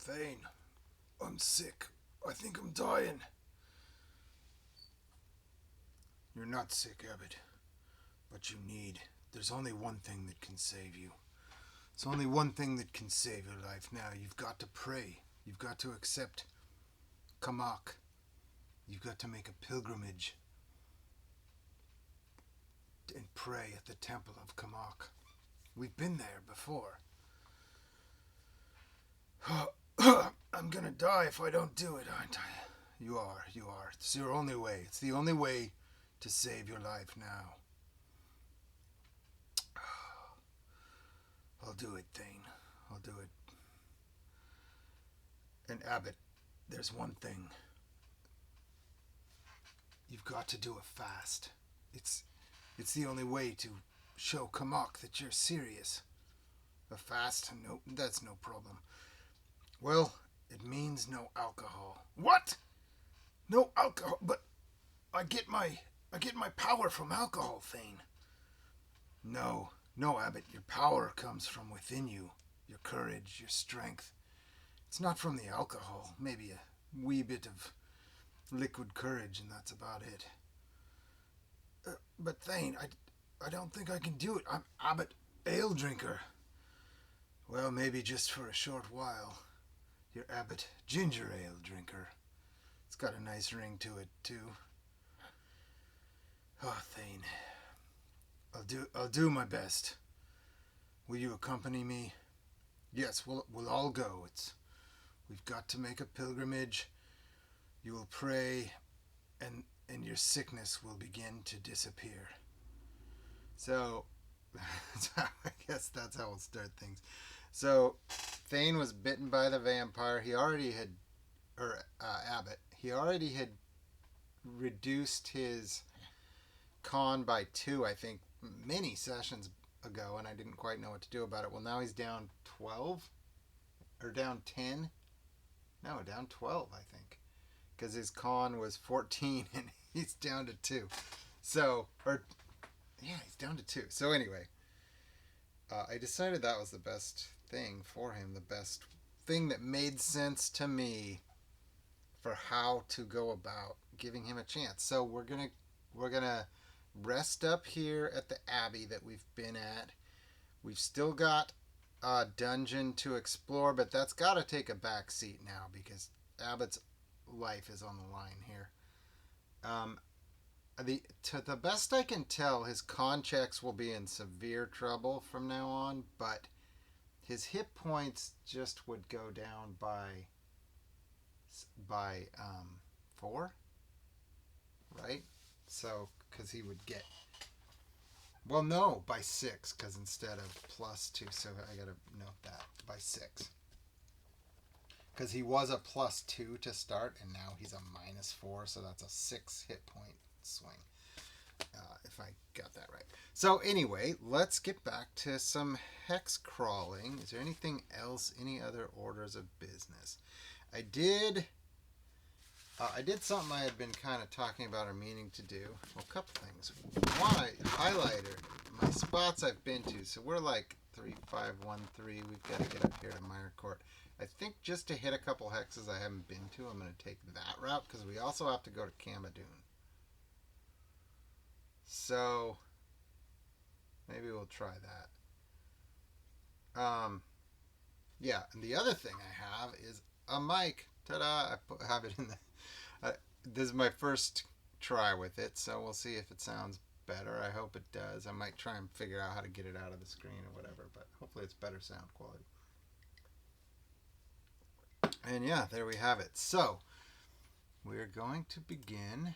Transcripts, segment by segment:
Thane, I'm sick. I think I'm dying. You're not sick, Abbott. But you need. There's only one thing that can save you. It's only one thing that can save your life now. You've got to pray. You've got to accept Kamak. You've got to make a pilgrimage and pray at the temple of Kamak. We've been there before. I'm gonna die if I don't do it, aren't I? You are. It's your only way. It's the only way to save your life now. I'll do it, Thane. I'll do it. And Abbott, there's one thing. You've got to do a fast. It's the only way to show Kamak that you're serious. A fast? No, that's no problem. Well, it means no alcohol. What? No alcohol? But I get my power from alcohol, Thane. No, Abbott, your power comes from within you. Your courage, your strength. It's not from the alcohol. Maybe a wee bit of liquid courage, and that's about it. But Thane, I don't think I can do it. I'm Abbott, ale drinker. Well, maybe just for a short while. You're Abbott, ginger ale drinker. It's got a nice ring to it, too. Oh, Thane. I'll do my best. Will you accompany me? Yes, we'll all go. We've got to make a pilgrimage. You will pray, and your sickness will begin to disappear. So, I guess that's how we'll start things. So, Thane was bitten by the vampire. Abbott, he already had reduced his con by 2, I think, many sessions ago, and I didn't quite know what to do about it. Well, now he's down 12? Or down 10? No, down 12, I think. Because his con was 14, and he's down to 2. He's down to 2. So anyway, I decided that was the best thing for him, the best thing that made sense to me for how to go about giving him a chance. So we're gonna rest up here at the Abbey that we've been at. We've still got a dungeon to explore, but that's got to take a back seat now because Abbott's life is on the line here. To the best I can tell, his con checks will be in severe trouble from now on, but his hit points just would go down by 4, right? So, because he would get... Well, no, by 6, because instead of +2, so I gotta note that, by 6. Because he was a +2 to start, and now he's a -4, so that's a 6 hit point swing. If I got that right. So anyway, let's get back to some hex crawling. Is there anything else, any other orders of business? I did something I had been kind of talking about or meaning to do. Well, a couple things. One, I highlighted my spots I've been to. So we're like 3513. We've got to get up here to Mire Court. I think just to hit a couple hexes I haven't been to, I'm going to take that route because we also have to go to Camadoon. So maybe we'll try that. Yeah, and the other thing I have is a mic. Ta-da! I have it in the... this is my first try with it, so we'll see if it sounds better. I hope it does. I might try and figure out how to get it out of the screen or whatever, but hopefully it's better sound quality. And yeah, there we have it. So, we're going to begin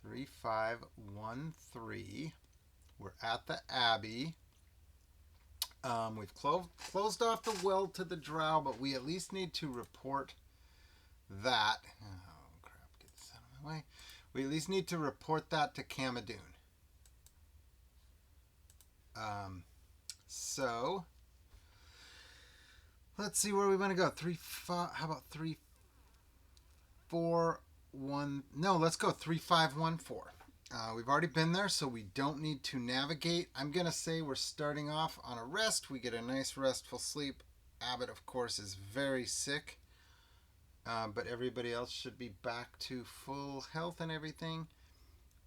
3513. We're at the Abbey. We've closed off the well to the drow, but we at least need to report that. Oh, crap, get this out of my way. We at least need to report that to Camadoon. So, let's see where we want to go. how about 341? No, let's go 3514. We've already been there, so we don't need to navigate. I'm going to say we're starting off on a rest. We get a nice restful sleep Abbott, of course, is very sick, but everybody else should be back to full health and everything.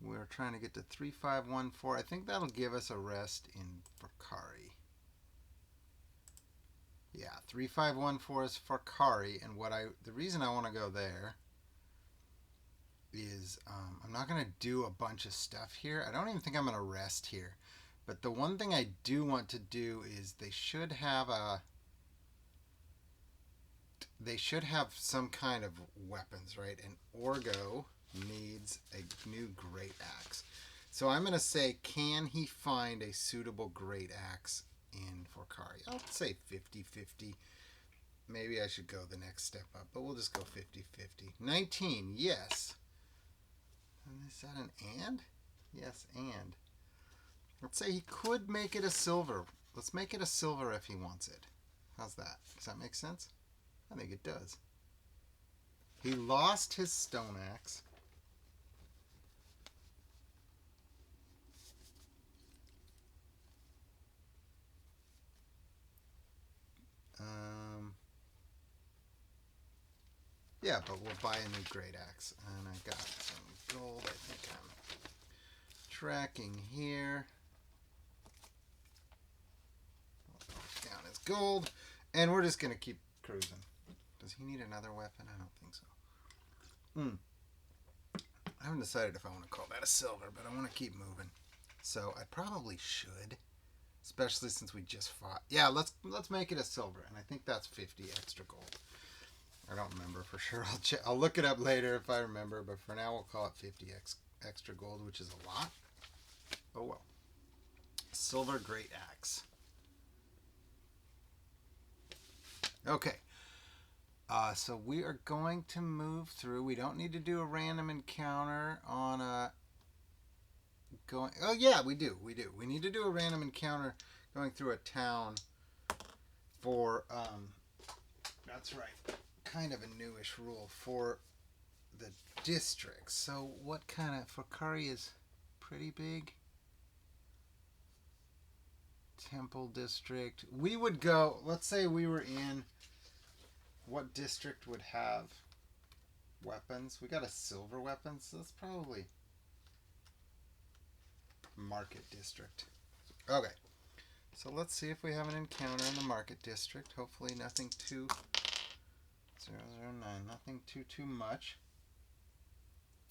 We're trying to get to 3514. I think that'll give us a rest in Fakari. Yeah, 3514 is Fakari, and the reason I want to go there is I'm not going to do a bunch of stuff here. I don't even think I'm going to rest here. But the one thing I do want to do is they should have some kind of weapons, right? And Orgo needs a new great axe. So I'm going to say, can he find a suitable great axe in Fakari? I'll say 50-50. Maybe I should go the next step up, but we'll just go 50-50. 19, yes. Is that an and? Yes, and. Let's say he could make it a silver. Let's make it a silver if he wants it. How's that? Does that make sense? I think it does. He lost his stone axe. Yeah, but we'll buy a new great axe. And I got some gold. I think I'm tracking here. Down his gold. And we're just going to keep cruising. Does he need another weapon? I don't think so. I haven't decided if I want to call that a silver, but I want to keep moving. So I probably should, especially since we just fought. Yeah, let's make it a silver, and I think that's 50 extra gold. I don't remember for sure. I'll look it up later if I remember, but for now we'll call it 50 extra gold, which is a lot. Oh well. Silver great axe. Okay. So we are going to move through. We don't need to do a random encounter on a going. Oh yeah, we do. We need to do a random encounter going through a town for. That's right. Kind of a newish rule for the districts. So what kind of Fakari is pretty big. Temple district. We would go. Let's say we were in. What district would have weapons? We got a silver weapon, so that's probably market district. Okay, so let's see if we have an encounter in the market district. Hopefully nothing too 009, nothing too much.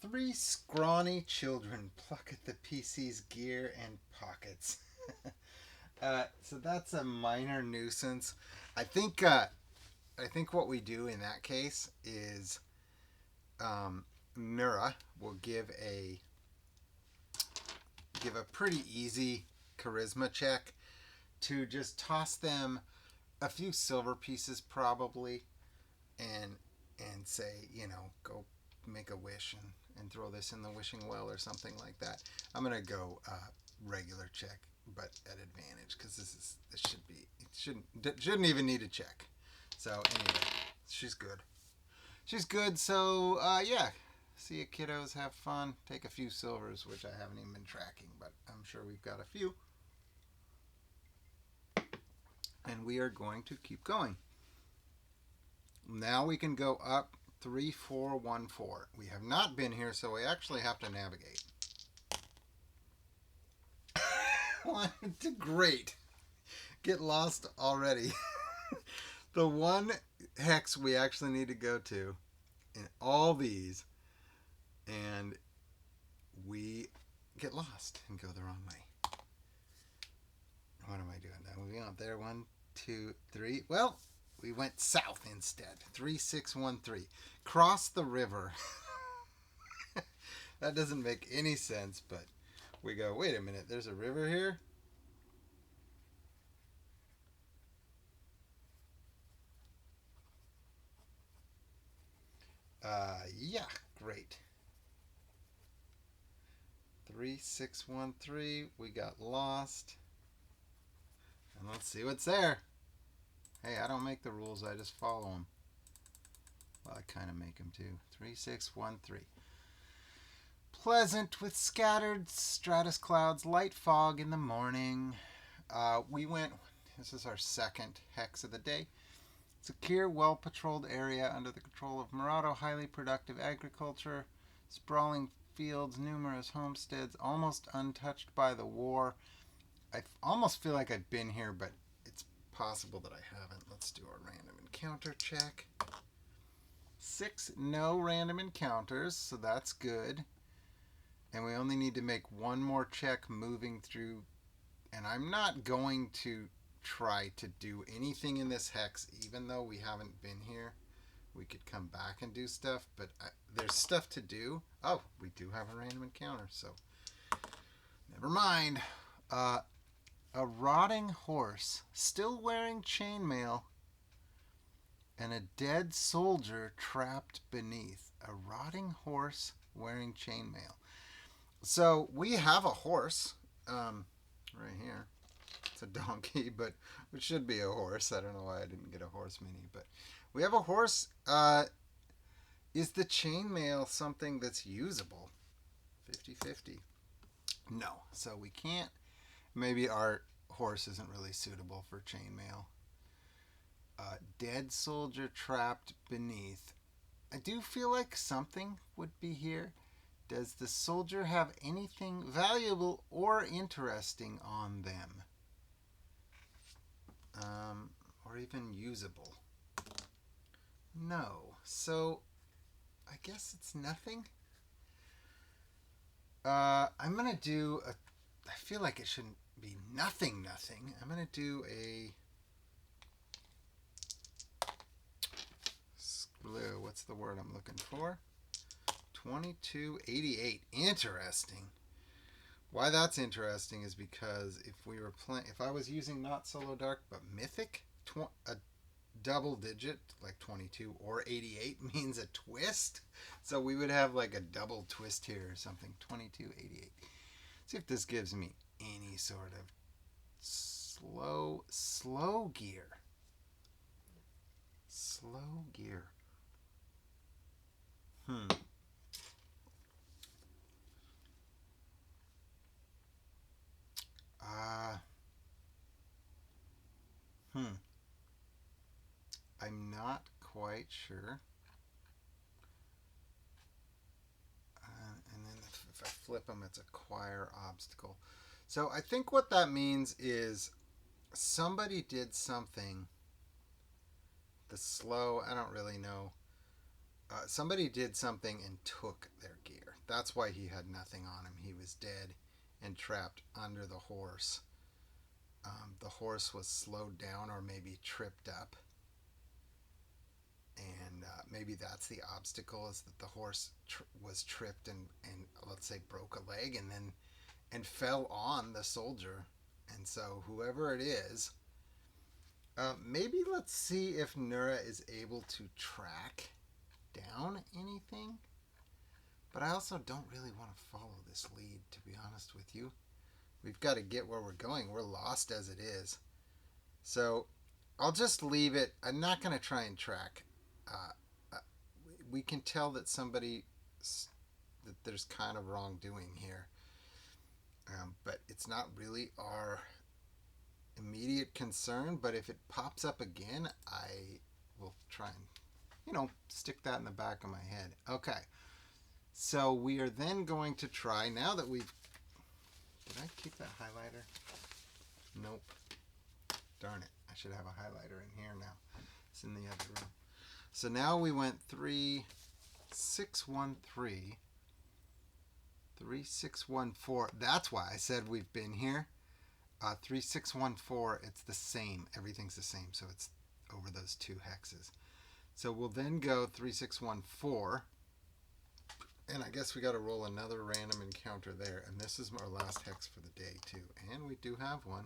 3 scrawny children pluck at the PC's gear and pockets. So that's a minor nuisance. I think what we do in that case is Nura will give a pretty easy charisma check to just toss them a few silver pieces probably and say, go make a wish and throw this in the wishing well or something like that. I'm going to go regular check but at advantage because this shouldn't even need a check. So anyway, she's good. So yeah, see you kiddos, have fun, take a few silvers, which I haven't even been tracking, but I'm sure we've got a few. And we are going to keep going. Now we can go up 3414. We have not been here, so we actually have to navigate. Great. Get lost already. The one hex we actually need to go to in all these, and we get lost and go the wrong way. What am I doing now? We went there 1, 2, 3. Well, we went south instead. 3613. Cross the river. That doesn't make any sense, but we go, wait a minute, there's a river here? Yeah, great. 3613, we got lost. And let's see what's there. Hey, I don't make the rules, I just follow them. Well, I kind of make them too. 3613. Pleasant with scattered stratus clouds, light fog in the morning. We went, this is our second hex of the day. Secure, well-patrolled area under the control of Murado, highly productive agriculture, sprawling fields, numerous homesteads, almost untouched by the war. I almost feel like I've been here, but it's possible that I haven't. Let's do a random encounter check. 6 no random encounters, so that's good. And we only need to make one more check moving through. And I'm not going to try to do anything in this hex, even though we haven't been here. We could come back and do stuff, but there's stuff to do. Oh, we do have a random encounter, so never mind. A rotting horse, still wearing chainmail, and a dead soldier trapped beneath. A rotting horse wearing chainmail. So we have a horse right here. It's a donkey, but it should be a horse. I don't know why I didn't get a horse mini, but we have a horse. Is the chainmail something that's usable? 50-50. No. So we can't. Maybe our horse isn't really suitable for chainmail. Dead soldier trapped beneath. I do feel like something would be here. Does the soldier have anything valuable or interesting on them? Or even usable? No. So, I guess it's nothing. I'm going to do a... I feel like it shouldn't be nothing. I'm going to do a... What's the word I'm looking for? 2288. Interesting. Why that's interesting is because if I was using not solodark but mythic, a double digit like 22 or 88 means a twist. So we would have like a double twist here or something. 2288. See if this gives me any sort of slow gear. Slow gear. I'm not quite sure. And then if I flip them, it's acquire obstacle. So I think what that means is somebody did something. The slow, I don't really know. Somebody did something and took their gear. That's why he had nothing on him. He was dead and trapped under the horse. The horse was slowed down or maybe tripped up. And maybe that's the obstacle, is that the horse was tripped and let's say broke a leg and fell on the soldier. And so whoever it is, maybe let's see if Nura is able to track down anything. But I also don't really want to follow this lead, to be honest with you. We've got to get where we're going. We're lost as it is. So I'll just leave it. I'm not going to try and track. We can tell that that there's kind of wrongdoing here. But it's not really our immediate concern. But if it pops up again, I will try and, stick that in the back of my head. Okay. So we are then going to try, now that we've... Did I keep that highlighter? Nope. Darn it. I should have a highlighter in here now. It's in the other room. So now we went 3, 6, 1, 3. 3, 6, 1, 4. That's why I said we've been here. 3, 6, 1, 4. It's the same. Everything's the same. So it's over those 2 hexes. So we'll then go 3, 6, 1, 4. And I guess we got to roll another random encounter there. And this is our last hex for the day, too. And we do have one.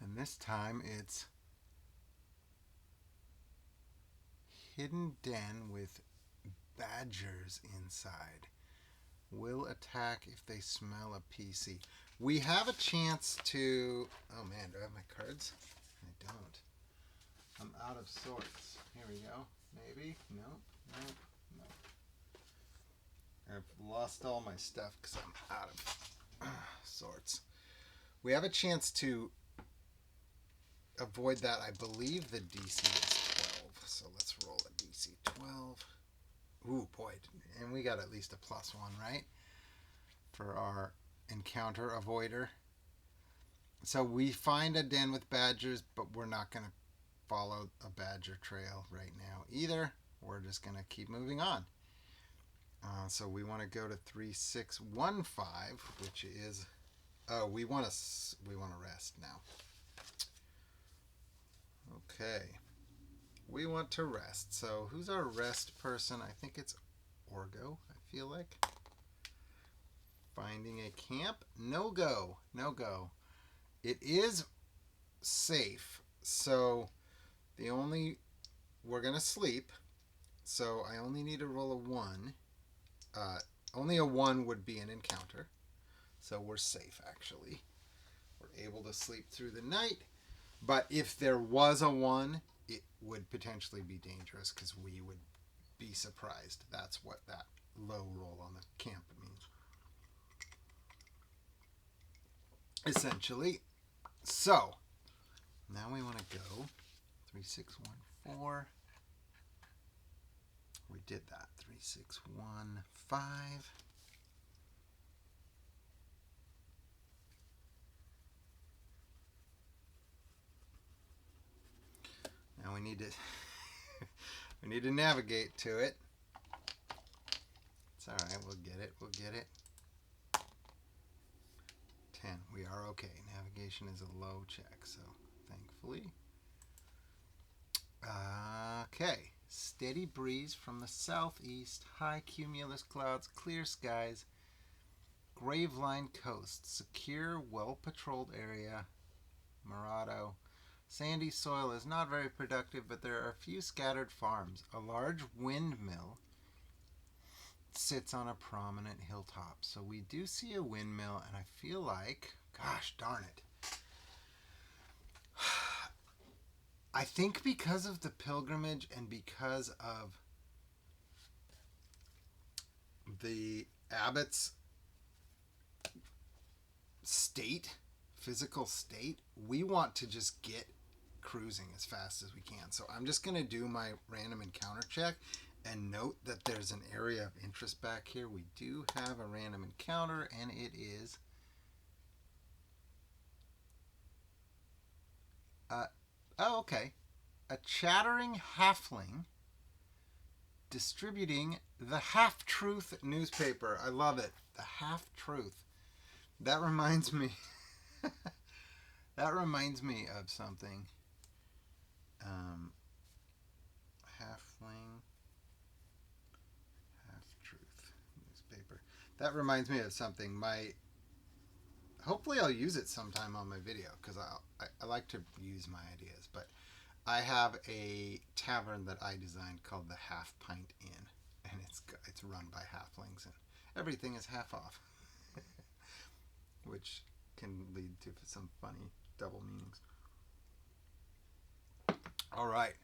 And this time it's hidden den with badgers inside. Will attack if they smell a PC. We have a chance to... Oh man, do I have my cards? I don't. I'm out of sorts. Here we go. Maybe? Nope. I've lost all my stuff because I'm out of sorts. We have a chance to avoid that, I believe the DC is 12. So let's roll a DC 12. Ooh, boy. And we got at least a +1, right? For our encounter avoider. So we find a den with badgers, but we're not going to follow a badger trail right now either. We're just going to keep moving on. So we want to go to 3615, which is we want to rest now. Okay. We want to rest. So who's our rest person? I think it's Orgo, I feel like. Finding a camp. No go. It is safe. So we're going to sleep. So I only need to roll a 1. Only a 1 would be an encounter. So we're safe, actually. We're able to sleep through the night. But if there was a 1, it would potentially be dangerous because we would be surprised. That's what that low roll on the camp means. Essentially. So, now we want to go 3614. We did that. 3615. Now we need to navigate to it. It's all right. We'll get it. 10. We are okay. Navigation is a low check, so thankfully. Okay. Steady breeze from the southeast. High cumulus clouds. Clear skies. Graveline coast. Secure, well-patrolled area. Murado. Sandy soil is not very productive, but there are a few scattered farms. A large windmill sits on a prominent hilltop. So we do see a windmill, and I feel like, gosh darn it. I think because of the pilgrimage and because of the Abbott's physical state, we want to just get cruising as fast as we can. So I'm just going to do my random encounter check and note that there's an area of interest back here. We do have a random encounter, and it is okay. A chattering halfling distributing the Half-Truth newspaper. I love it. The Half-Truth. That reminds me of something. Halfling Half-Truth newspaper. That reminds me of something. Hopefully I'll use it sometime on my video because I like to use my ideas. But I have a tavern that I designed called the Half Pint Inn, and it's run by halflings, and everything is half off, which can lead to some funny double meanings. All right,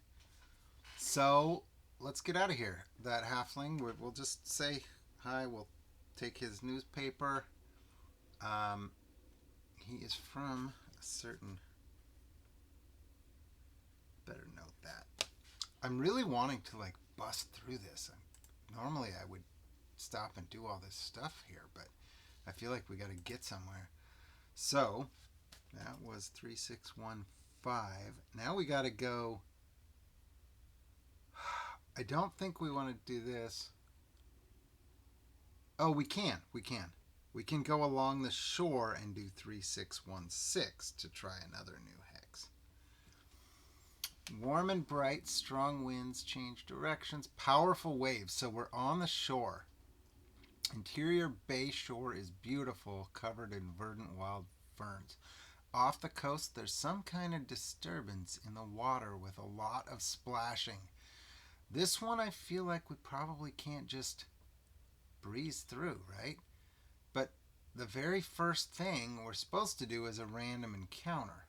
so let's get out of here. That halfling, we'll just say hi. We'll take his newspaper. He is from a certain... Better note that. I'm really wanting to bust through this. Normally I would stop and do all this stuff here, but I feel like we got to get somewhere. So that was 3615. Now we got to go. I don't think we want to do this. Oh, we can. We can go along the shore and do 3616 to try another new hex. Warm and bright, strong winds change directions, powerful waves. So we're on the shore. Interior bay shore is beautiful, covered in verdant wild ferns. Off the coast, there's some kind of disturbance in the water with a lot of splashing. This one I feel like we probably can't just breeze through, right? But the very first thing we're supposed to do is a random encounter.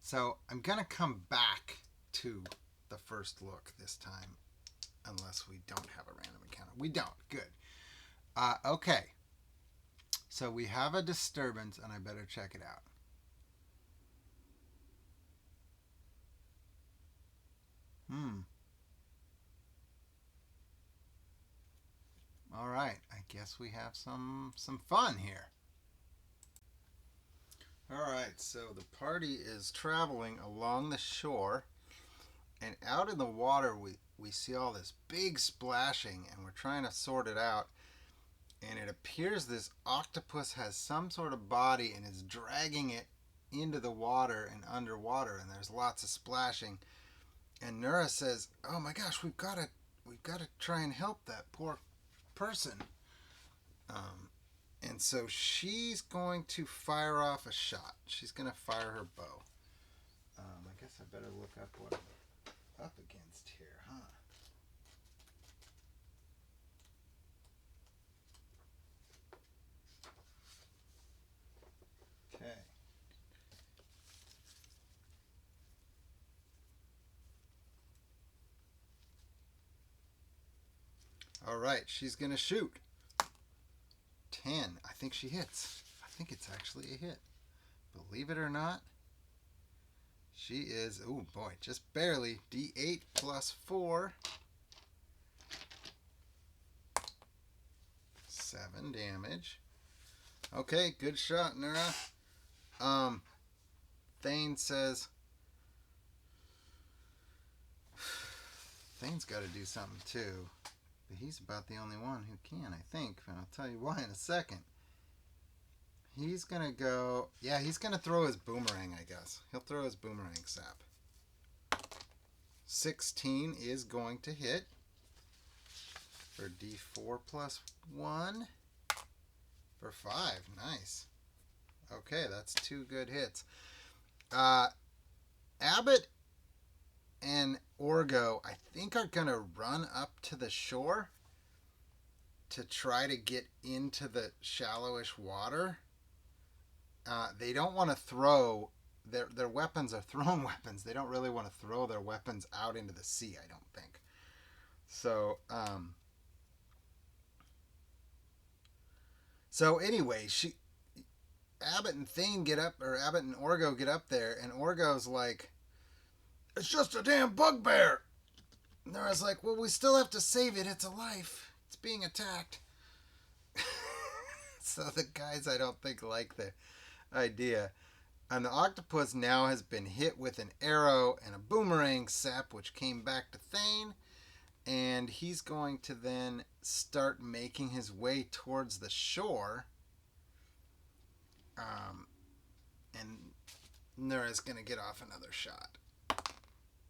So I'm going to come back to the first look this time, unless we don't have a random encounter. We don't. Good. Okay. So we have a disturbance, and I better check it out. Hmm. All right. I guess we have some fun here. All right. So the party is traveling along the shore, and out in the water we see all this big splashing, and we're trying to sort it out. And it appears this octopus has some sort of body and is dragging it into the water and underwater, and there's lots of splashing. And Nura says, "Oh my gosh, we've got to try and help that poor person." Um, and so she's going to fire off a shot. She's going to fire her bow. I guess I better look up what I'm up against here, huh? Okay. All right, she's going to shoot. 10. I think she hits. I think it's actually a hit. Believe it or not, she is, oh boy, just barely. D8 plus 4. 7 damage. Okay, good shot, Nura. Thane says, Thane's got to do something too. But he's about the only one who can, I think. And I'll tell you why in a second. He's going to go... Yeah, he's going to throw his boomerang, I guess. He'll throw his boomerang sap. 16 is going to hit. For D4 plus 1. For 5. Nice. Okay, that's 2 good hits. Abbott and Orgo, I think, are going to run up to the shore to try to get into the shallowish water. They don't want to throw... Their weapons are thrown weapons. They don't really want to throw their weapons out into the sea, I don't think. So, anyway, Abbott and Thane get up, or Abbott and Orgo get up there, and Orgo's like, "It's just a damn bugbear." And Nara's like, "Well, we still have to save it. It's alive. It's being attacked." So the guys, I don't think, like the idea. And the octopus now has been hit with an arrow and a boomerang sap, which came back to Thane. And he's going to then start making his way towards the shore. And Nura's going to get off another shot.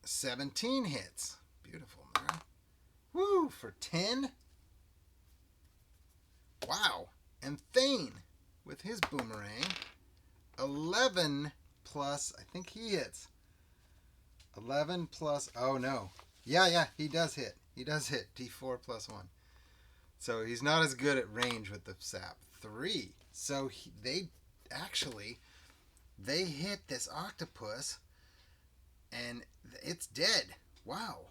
17 hits. Beautiful, Nura. Woo, for 10. Wow. And Thane, with his boomerang, 11 plus, I think he hits. 11 plus, oh no. Yeah, he does hit. He does hit. D4 plus 1. So he's not as good at range with the sap. 3. So they hit this octopus and it's dead. Wow.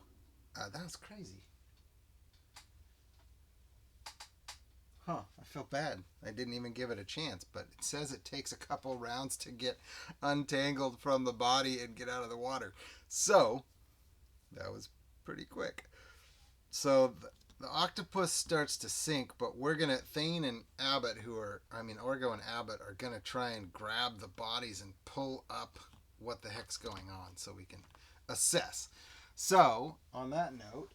That was crazy. Huh, I feel bad. I didn't even give it a chance, but it says it takes a couple rounds to get untangled from the body and get out of the water. So, that was pretty quick. So, the octopus starts to sink, but Thane and Abbott, Orgo and Abbott, are going to try and grab the bodies and pull up what the heck's going on so we can assess. So, on that note,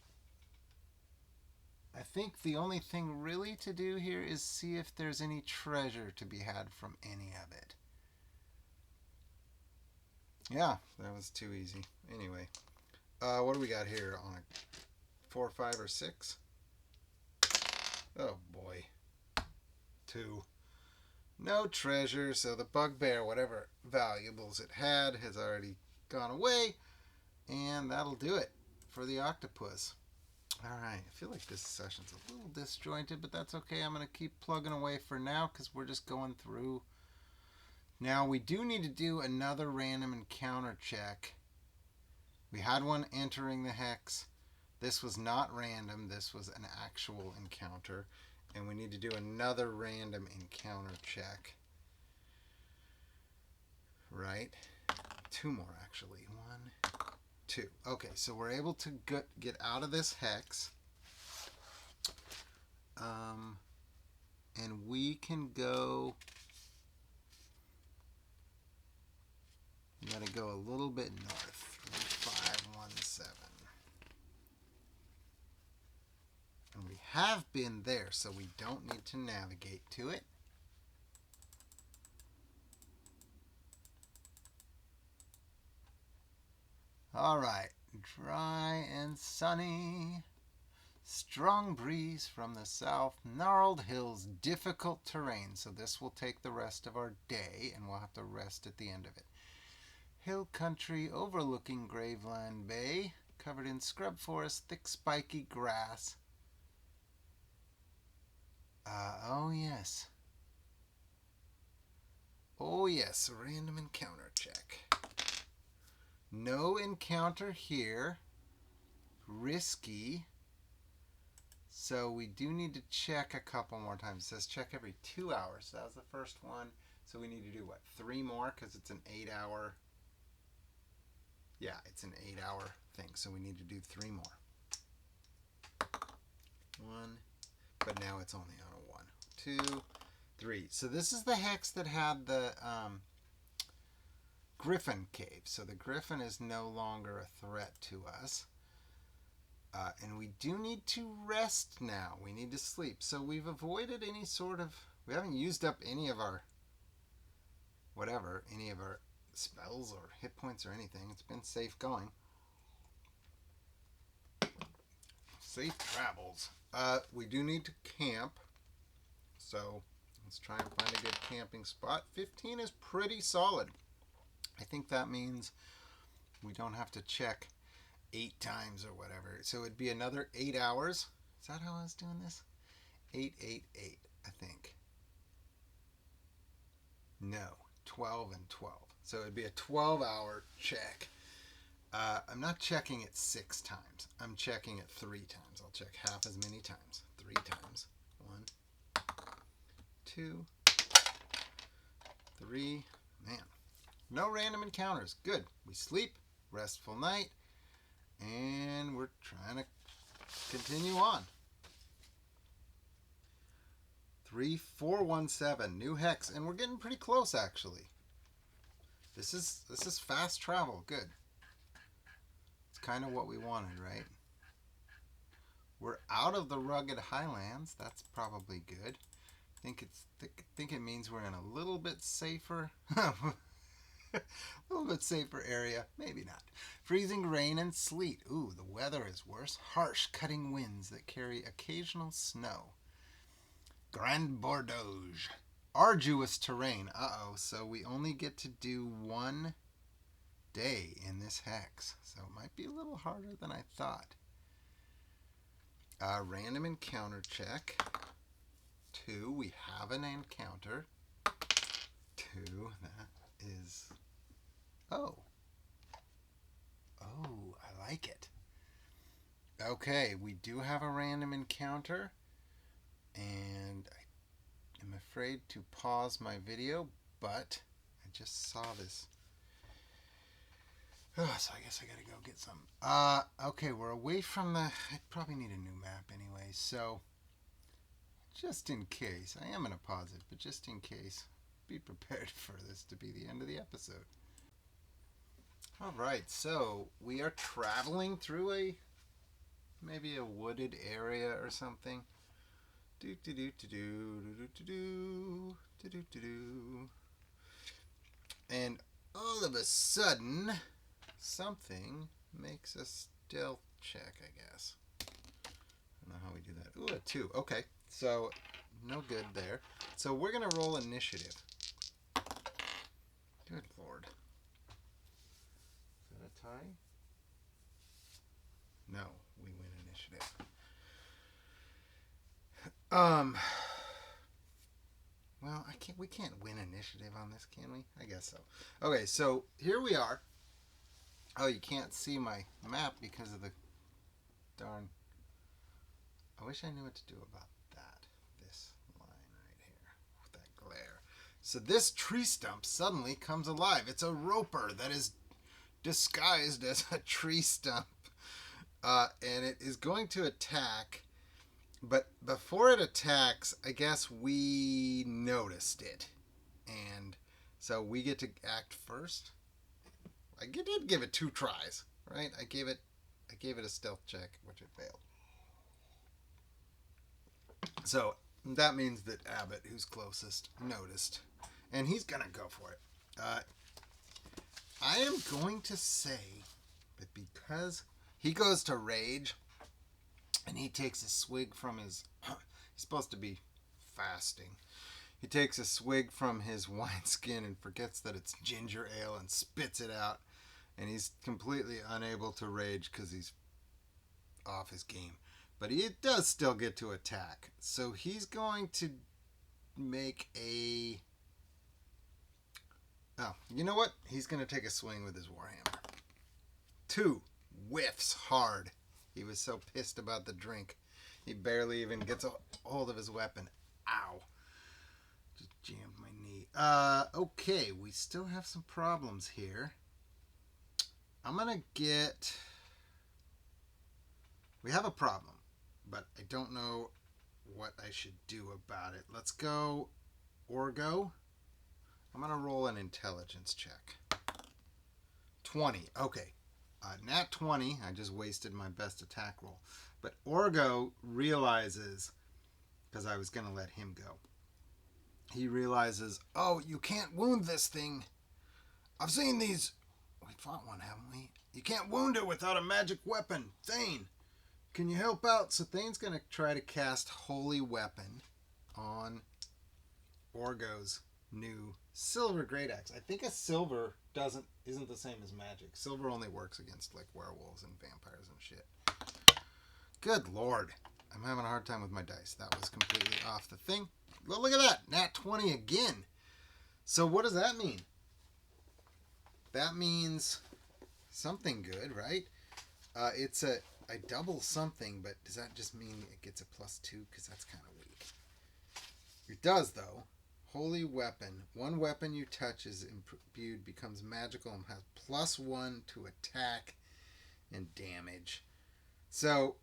I think the only thing really to do here is see if there's any treasure to be had from any of it. Yeah, that was too easy. Anyway, what do we got here on a 4, 5, or 6? Oh boy. 2. No treasure, so the bugbear, whatever valuables it had, has already gone away. And that'll do it for the octopus. Alright, I feel like this session's a little disjointed, but that's okay. I'm going to keep plugging away for now because we're just going through. Now, we do need to do another random encounter check. We had one entering the hex. This was not random. This was an actual encounter. And we need to do another random encounter check. Right? 2 more, actually. 1, 2. Okay, so we're able to get out of this hex. And we can go... We got to go a little bit north. 3517. And we have been there, so we don't need to navigate to it. All right, dry and sunny. Strong breeze from the south, gnarled hills, difficult terrain. So this will take the rest of our day, and we'll have to rest at the end of it. Hill country overlooking Graveland Bay, covered in scrub forest, thick spiky grass. Oh yes. Oh yes, random encounter check. No encounter here. Risky. So we do need to check a couple more times. It says check every 2 hours. That was the first one. So we need to do what? 3 more because it's an 8-hour. Yeah, it's an 8-hour thing. So we need to do 3 more. 1. But now it's only on a 1. 2, 3. So this is the hex that had the Griffin Cave. So the Griffin is no longer a threat to us. And we do need to rest now. We need to sleep. So we've avoided any sort of... We haven't used up any of our... any of our spells or hit points or anything. It's been safe going. Safe travels. We do need to camp. So let's try and find a good camping spot. 15 is pretty solid. I think that means we don't have to check 8 times or whatever. So it'd be another 8 hours. Is that how I was doing this? 8, 8, 8, I think. No, 12 and 12. So it'd be a 12-hour check. I'm not checking it 6 times. I'm checking it 3 times. I'll check half as many times. 3 times. 1, 2, 3. Man. No random encounters. Good. We sleep. Restful night. And we're trying to continue on. 3417, new hex, and we're getting pretty close actually. This is fast travel. Good. It's kind of what we wanted, right? We're out of the rugged highlands. That's probably good. Think it means we're in a little bit safer. A little bit safer area. Maybe not. Freezing rain and sleet. Ooh, the weather is worse. Harsh, cutting winds that carry occasional snow. Grand Bordauge. Arduous terrain. Uh-oh, so we only get to do 1 day in this hex. So it might be a little harder than I thought. Random encounter check. 2, we have an encounter. 2, that is... Oh, I like it. Okay, we do have a random encounter, and I am afraid to pause my video, but I just saw this. Oh, so I guess I gotta go get some. Okay, we're away from the... I probably need a new map anyway, so just in case, I am gonna pause it, but just in case, be prepared for this to be the end of the episode. Alright, so we are traveling through maybe a wooded area or something. And all of a sudden, something makes a stealth check, I guess. I don't know how we do that. Ooh, a 2. Okay, so no good there. So we're going to roll initiative. Good Lord. Is that a tie? No, we win initiative. Well, we can't win initiative on this, can we? I guess so. Okay, so here we are. Oh, you can't see my map because of the darn... I wish I knew what to do about that. This line right here with that glare. So this tree stump suddenly comes alive. It's a roper that is disguised as a tree stump. And it is going to attack. But before it attacks, I guess we noticed it. And so we get to act first. I did give it 2 tries, right? I gave it a stealth check, which it failed. So that means that Abbott, who's closest, noticed. And he's going to go for it. I am going to say that because he goes to rage and he takes a swig from his... He's supposed to be fasting. He takes a swig from his wineskin and forgets that it's ginger ale and spits it out. And he's completely unable to rage because he's off his game. But he does still get to attack. So he's going to make a... Oh, you know what? He's going to take a swing with his warhammer. 2. Whiffs hard. He was so pissed about the drink. He barely even gets a hold of his weapon. Ow. Just jammed my knee. Okay, we still have some problems here. I'm going to get... We have a problem, but I don't know what I should do about it. Let's go Orgo. I'm going to roll an intelligence check. 20. Okay. Nat 20. I just wasted my best attack roll. But Orgo realizes, because I was going to let him go, he realizes, oh, you can't wound this thing. I've seen these. We fought one, haven't we? You can't wound it without a magic weapon. Thane, can you help out? So Thane's going to try to cast Holy Weapon on Orgo's new silver great axe. I think a silver isn't the same as magic. Silver only works against like werewolves and vampires and shit. Good lord. I'm having a hard time with my dice. That was completely off the thing. Well, look at that. Nat 20 again. So what does that mean? That means something good, right? It's I double something, but does that just mean it gets a +2? Because that's kind of weak. It does, though. Holy Weapon. One weapon you touch is imbued, becomes magical, and has +1 to attack and damage. So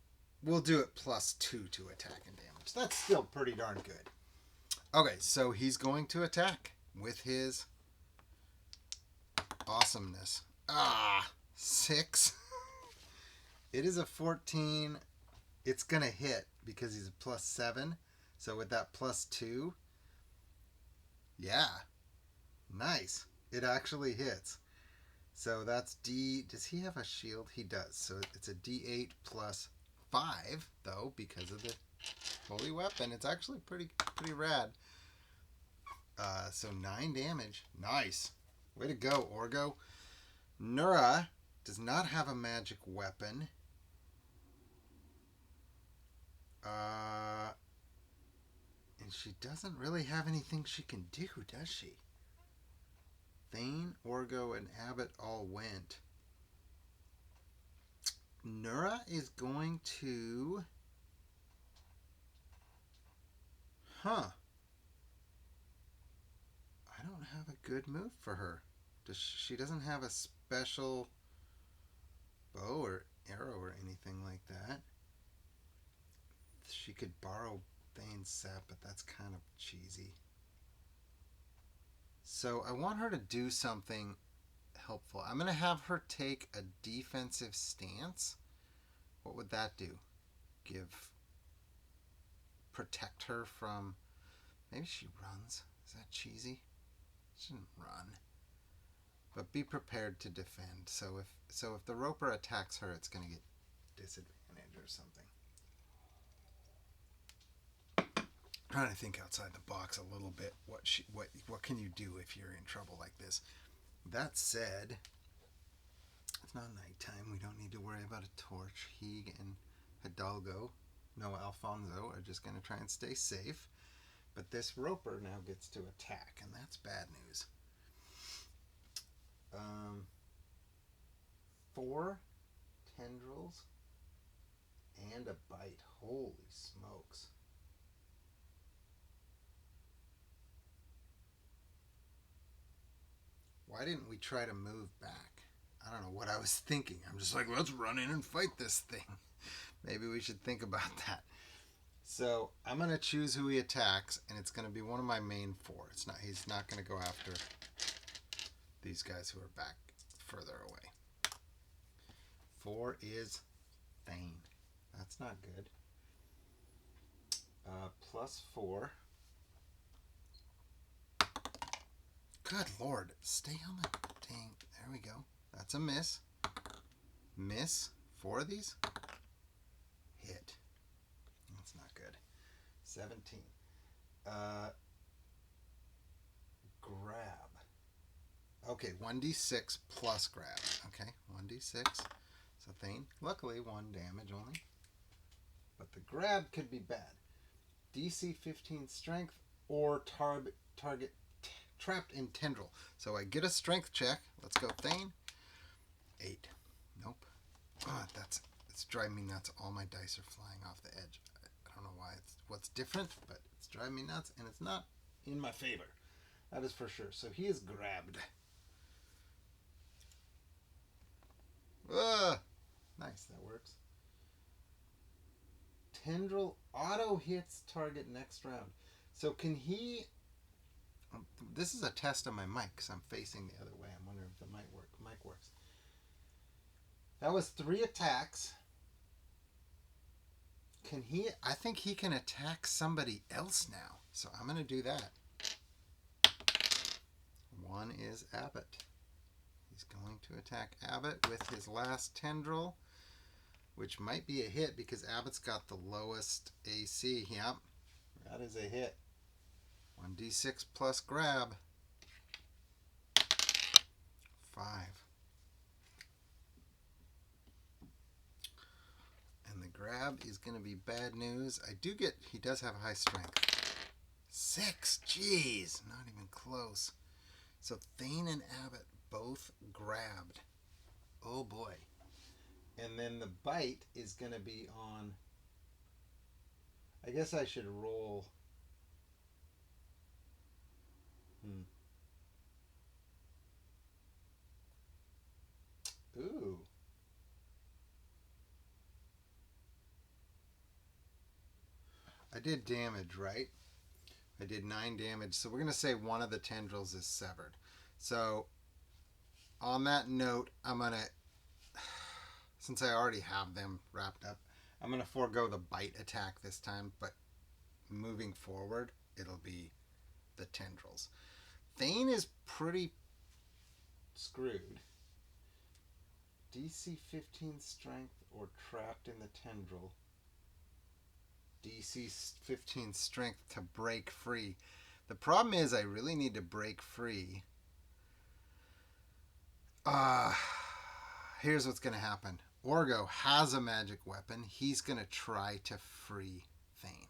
we'll do it +2 to attack and damage. That's still pretty darn good. Okay, so he's going to attack with his awesomeness. 6. It is a 14. It's going to hit because he's a +7. So with that +2, yeah, nice. It actually hits. So that's D. Does he have a shield? He does. So it's a D8 +5, though, because of the Holy Weapon. It's actually pretty rad. So 9 damage. Nice. Way to go, Orgo. Nura does not have a magic weapon. And she doesn't really have anything she can do, does she? Thane, Orgo, and Abbott all went. Nura is going to... I don't have a good move for her. She doesn't have a special bow or arrow or anything like that. She could borrow Thane's sap, but that's kind of cheesy. So I want her to do something helpful. I'm going to have her take a defensive stance. What would that do? Protect her from... Maybe she runs. Is that cheesy? She shouldn't run. But be prepared to defend. So if the roper attacks her, it's going to get disadvantage or something. Trying to think outside the box a little bit. What can you do if you're in trouble like this? That said, it's not nighttime. We don't need to worry about a torch. He and Alfonso are just going to try and stay safe. But this roper now gets to attack, and that's bad news. 4 tendrils and a bite. Holy smokes. Why didn't we try to move back? I don't know what I was thinking. I'm just like, let's run in and fight this thing. Maybe we should think about that. So I'm going to choose who he attacks, and it's going to be one of my main four. He's not going to go after these guys who are back further away. 4 is Thane. That's not good. +4. Good Lord. Stay on the dang. There we go. That's a miss. Miss. 4 of these. Hit. That's not good. 17. Grab. Okay, 1d6 plus grab. Okay, 1d6. So Thane, luckily 1 damage only. But the grab could be bad. DC 15 strength or target trapped in tendril. So I get a strength check. Let's go, Thane. 8. Nope. Oh, it's driving me nuts. All my dice are flying off the edge. I don't know why. It's what's different, but it's driving me nuts, and it's not in my favor. That is for sure. So he is grabbed. Nice, that works. Tendril auto hits target next round. So can he... This is a test on my mic because I'm facing the other way. I'm wondering if the mic works. That was 3 attacks. Can he... I think he can attack somebody else now. So I'm going to do that. 1 is Abbott. He's going to attack Abbott with his last tendril, which might be a hit because Abbott's got the lowest AC. Yep, that is a hit. 1d6 plus grab. 5. And the grab is going to be bad news. He does have high strength. 6, jeez, not even close. So Thane and Abbott both grabbed. Oh boy. And then the bite is going to be on... I guess I should roll... Ooh. I did damage, right? I did 9 damage. So we're going to say one of the tendrils is severed. So on that note, I'm going to... Since I already have them wrapped up, I'm going to forego the bite attack this time, but moving forward, it'll be the tendrils. Thane is pretty screwed. DC 15 strength or trapped in the tendril. DC 15 strength to break free. The problem is I really need to break free. Here's what's going to happen. Orgo has a magic weapon. He's going to try to free Thane.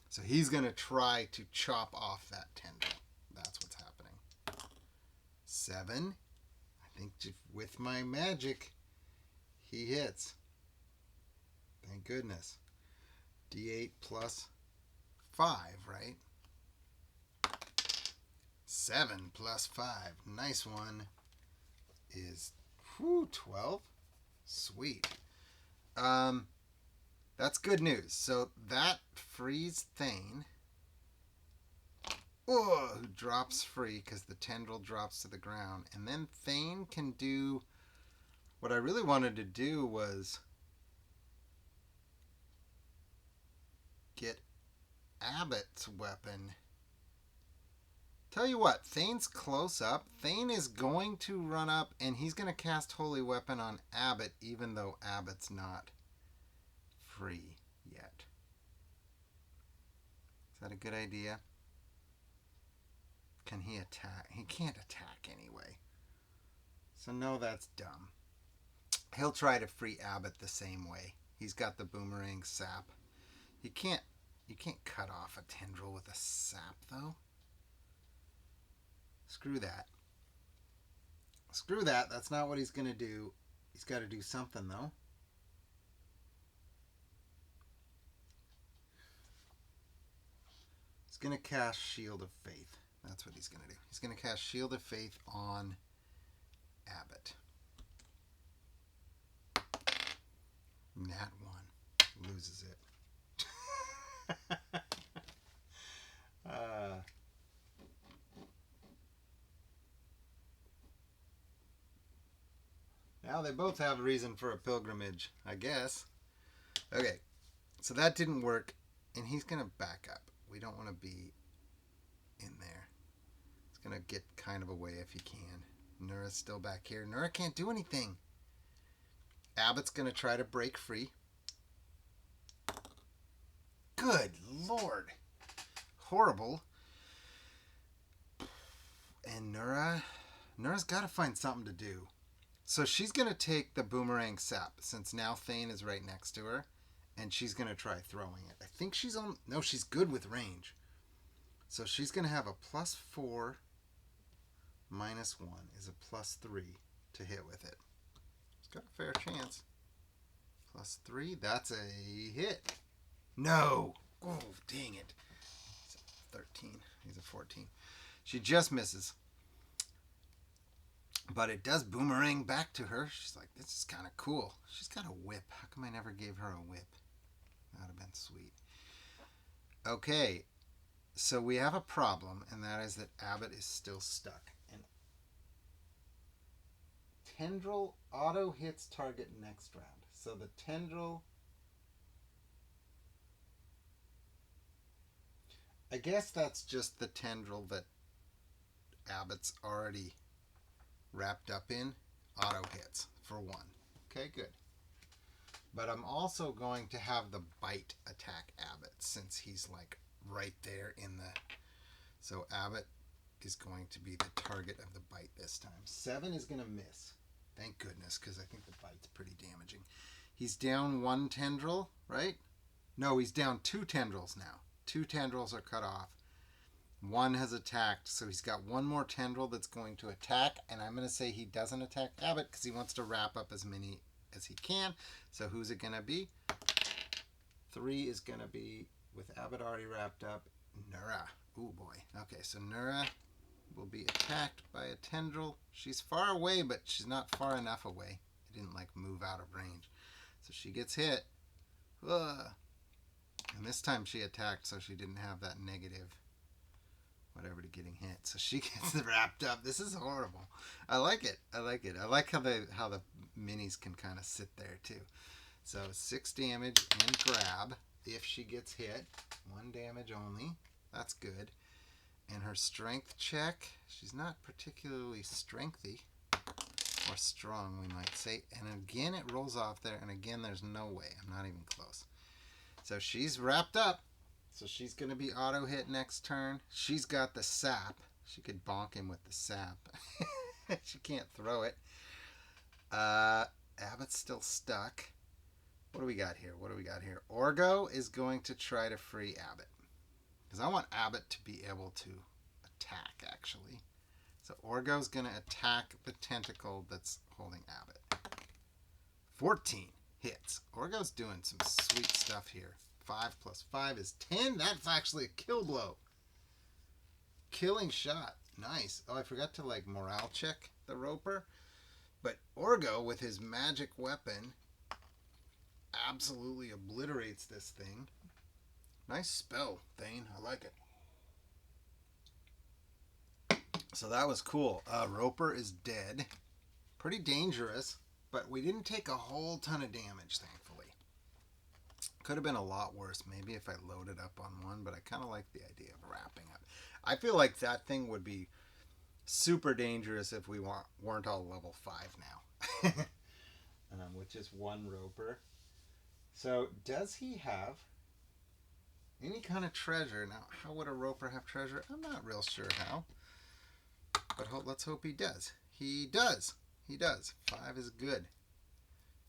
So he's going to try to chop off that tendril. That's what's happening. 7. I think with my magic, he hits. Thank goodness. D8 plus 5, right? 7 plus 5. Nice one. Is 12. Sweet. That's good news. So that frees Thane. Who drops free because the tendril drops to the ground. And then Thane can do... What I really wanted to do was get Abbott's weapon. Tell you what, Thane's close up. Thane is going to run up and he's going to cast Holy Weapon on Abbott, even though Abbott's not free yet. Is that a good idea? Can he attack? He can't attack anyway. So no, that's dumb. He'll try to free Abbott the same way. He's got the boomerang sap. You can't cut off a tendril with a sap, though. Screw that. Screw that. That's not what he's going to do. He's got to do something, though. He's going to cast Shield of Faith. That's what he's going to do. He's going to cast Shield of Faith on Abbott. Nat 1 loses it. Now they both have reason for a pilgrimage, I guess. Okay, so that didn't work, and he's going to back up. We don't want to be in there. He's going to get kind of away if he can. Nura's still back here. Nura can't do anything. Abbott's going to try to break free. Good Lord. Horrible. And Nura's got to find something to do. So she's going to take the boomerang sap, since now Thane is right next to her, and she's going to try throwing it. I think she's on... No, she's good with range. So she's going to have a +4 -1 is a +3 to hit with it. It's got a fair chance. +3, that's a hit. No! Oh, dang it. He's a 13. He's a 14. She just misses. But it does boomerang back to her. She's like, this is kind of cool. She's got a whip. How come I never gave her a whip? That would have been sweet. Okay. So we have a problem, and that is that Abbott is still stuck. And Tendril auto hits target next round. So the Tendril... I guess that's just the Tendril that Abbott's already wrapped up in. Auto hits for 1. Okay, good. But I'm also going to have the bite attack Abbott, since he's like right there in the... So Abbott is going to be the target of the bite this time. 7 is going to miss. Thank goodness, because I think the bite's pretty damaging. He's down 1 tendril, right? No, he's down 2 tendrils now. 2 tendrils are cut off. 1 has attacked, so he's got 1 more tendril that's going to attack, and I'm going to say he doesn't attack Abbott because he wants to wrap up as many as he can. So who's it going to be? 3 is going to be, with Abbott already wrapped up, Nura. Ooh, boy. Okay, so Nura will be attacked by a tendril. She's far away, but she's not far enough away. It didn't, like, move out of range. So she gets hit. Ugh. And this time she attacked, so she didn't have that negative whatever to getting hit. So she gets wrapped up. This is horrible. I like it. I like how the minis can kind of sit there too. So 6 damage and grab if she gets hit. 1 damage only. That's good. And her strength check, she's not particularly strengthy. Or strong, we might say. And again, it rolls off there. And again, there's no way. I'm not even close. So she's wrapped up. So she's going to be auto hit next turn. She's got the sap. She could bonk him with the sap. She can't throw it. Abbott's still stuck. What do we got here? Orgo is going to try to free Abbott. Because I want Abbott to be able to attack, actually. So Orgo's going to attack the tentacle that's holding Abbott. 14 hits. Orgo's doing some sweet stuff here. 5 + 5 is 10. That's actually a kill blow. Killing shot. Nice. Oh, I forgot to morale check the Roper. But Orgo, with his magic weapon, absolutely obliterates this thing. Nice spell, Thane. I like it. So that was cool. Roper is dead. Pretty dangerous, but we didn't take a whole ton of damage, thankfully. Could have been a lot worse, maybe if I loaded up on 1, but I kind of like the idea of wrapping up. I feel like that thing would be super dangerous if we weren't all level 5 now. With just 1 Roper. So, does he have any kind of treasure? Now, how would a Roper have treasure? I'm not real sure how. But let's hope he does. He does. 5 is good.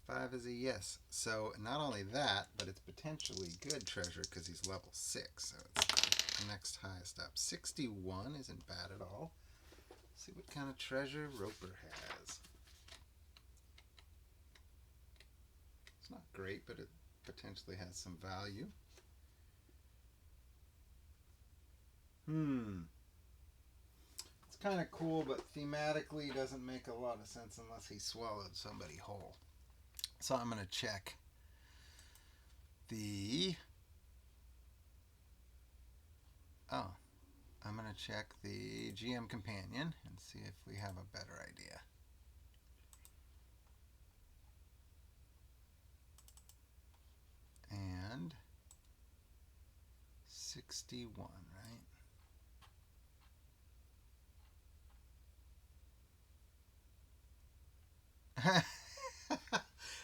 5 is a yes. So not only that, but it's potentially good treasure because he's level 6. So it's the next highest up. 61 isn't bad at all. Let's see what kind of treasure Roper has. It's not great, but it potentially has some value. It's kind of cool, but thematically doesn't make a lot of sense unless he swallowed somebody whole. So I'm going to check the... Oh, I'm going to check the GM companion and see if we have a better idea. And 61, right?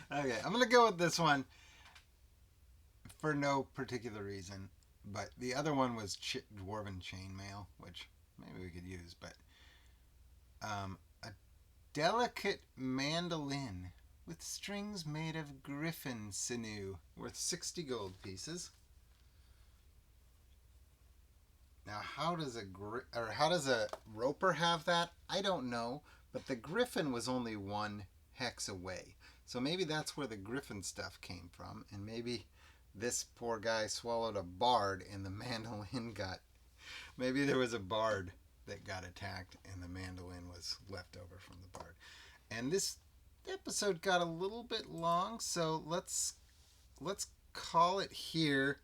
Okay, I'm going to go with this one for no particular reason. But the other one was Dwarven Chainmail, which maybe we could use. But a delicate mandolin with strings made of griffin sinew, worth 60 gold pieces. Now, how does a roper have that? I don't know, but the griffin was only 1 hex away, so maybe that's where the griffin stuff came from, and maybe this poor guy swallowed a bard, and the mandolin got. Maybe there was a bard that got attacked, and the mandolin was left over from the bard. And this episode got a little bit long, so let's call it here.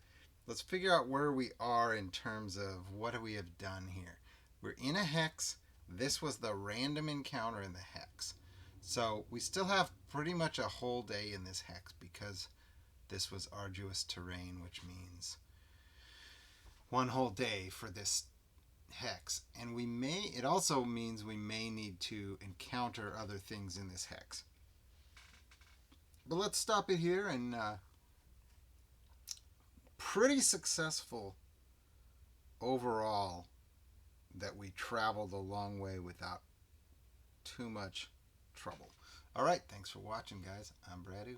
Let's figure out where we are in terms of what we have done here. We're in a hex. This was the random encounter in the hex. So we still have pretty much a whole day in this hex because this was arduous terrain, which means 1 whole day for this hex. And it also means we may need to encounter other things in this hex. But let's stop it here, and pretty successful overall that we traveled a long way without too much trouble. All right, thanks for watching, guys. I'm Bradu.